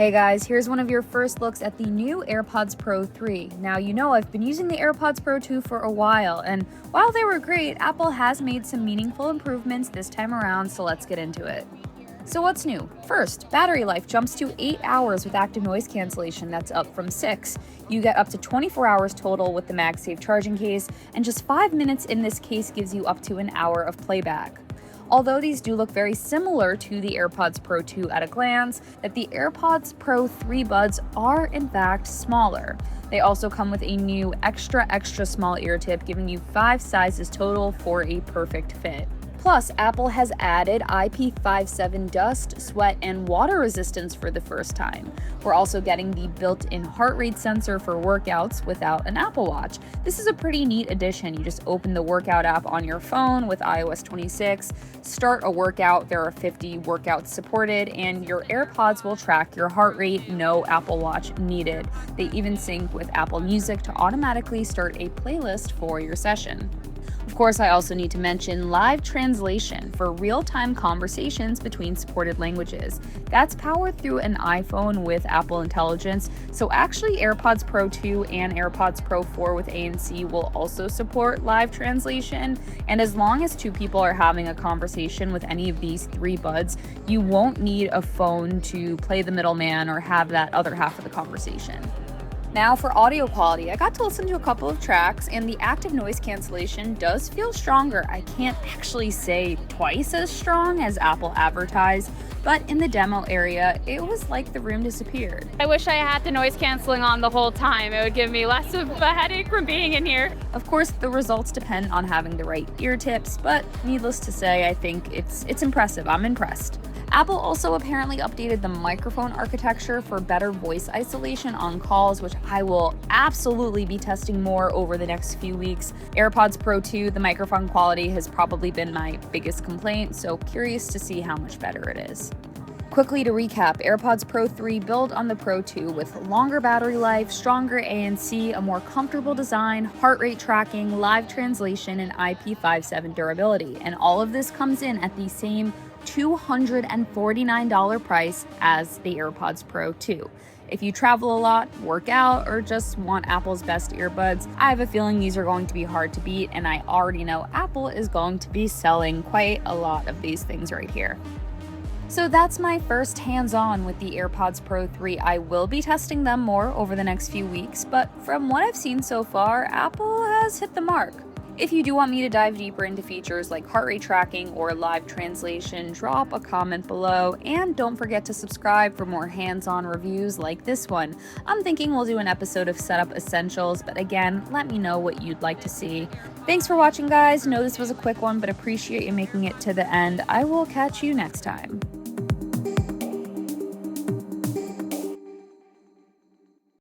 Hey guys, here's one of your first looks at the new AirPods Pro 3. Now, I've been using the AirPods Pro 2 for a while, and while they were great, Apple has made some meaningful improvements this time around, so let's get into it. So what's new? First, battery life jumps to 8 hours with active noise cancellation. That's up from 6. You get up to 24 hours total with the MagSafe charging case, and just 5 minutes in this case gives you up to an hour of playback. Although these do look very similar to the AirPods Pro 2 at a glance, that the AirPods Pro 3 buds are in fact smaller. They also come with a new extra small ear tip, giving you 5 sizes total for a perfect fit. Plus, Apple has added IP57 dust, sweat, and water resistance for the first time. We're also getting the built-in heart rate sensor for workouts without an Apple Watch. This is a pretty neat addition. You just open the workout app on your phone with iOS 26, start a workout, there are 50 workouts supported, and your AirPods will track your heart rate, no Apple Watch needed. They even sync with Apple Music to automatically start a playlist for your session. Of course, I also need to mention live translation for real-time conversations between supported languages. That's powered through an iPhone with Apple Intelligence, so actually AirPods Pro 2 and AirPods Pro 4 with ANC will also support live translation, and as long as 2 people are having a conversation with any of these 3 buds, you won't need a phone to play the middleman or have that other half of the conversation. Now for audio quality, I got to listen to a couple of tracks and the active noise cancellation does feel stronger. I can't actually say twice as strong as Apple advertised, but in the demo area, it was like the room disappeared. I wish I had the noise canceling on the whole time. It would give me less of a headache from being in here. Of course, the results depend on having the right ear tips, but needless to say, I think it's impressive. I'm impressed. Apple also apparently updated the microphone architecture for better voice isolation on calls, which I will absolutely be testing more over the next few weeks. AirPods Pro 2, the microphone quality has probably been my biggest complaint, so curious to see how much better it is. Quickly to recap, AirPods Pro 3 build on the Pro 2 with longer battery life, stronger ANC, a more comfortable design, heart rate tracking, live translation, and IP57 durability. And all of this comes in at the same $249 price as the AirPods Pro 2. If you travel a lot, work out, or just want Apple's best earbuds, I have a feeling these are going to be hard to beat, and I already know Apple is going to be selling quite a lot of these things right here. So that's my first hands-on with the AirPods Pro 3. I will be testing them more over the next few weeks, but from what I've seen so far, Apple has hit the mark. If you do want me to dive deeper into features like heart rate tracking or live translation, drop a comment below, and don't forget to subscribe for more hands-on reviews like this one. I'm thinking we'll do an episode of Setup Essentials, but again, let me know what you'd like to see. Thanks for watching, guys. Know this was a quick one, but appreciate you making it to the end. I will catch you next time.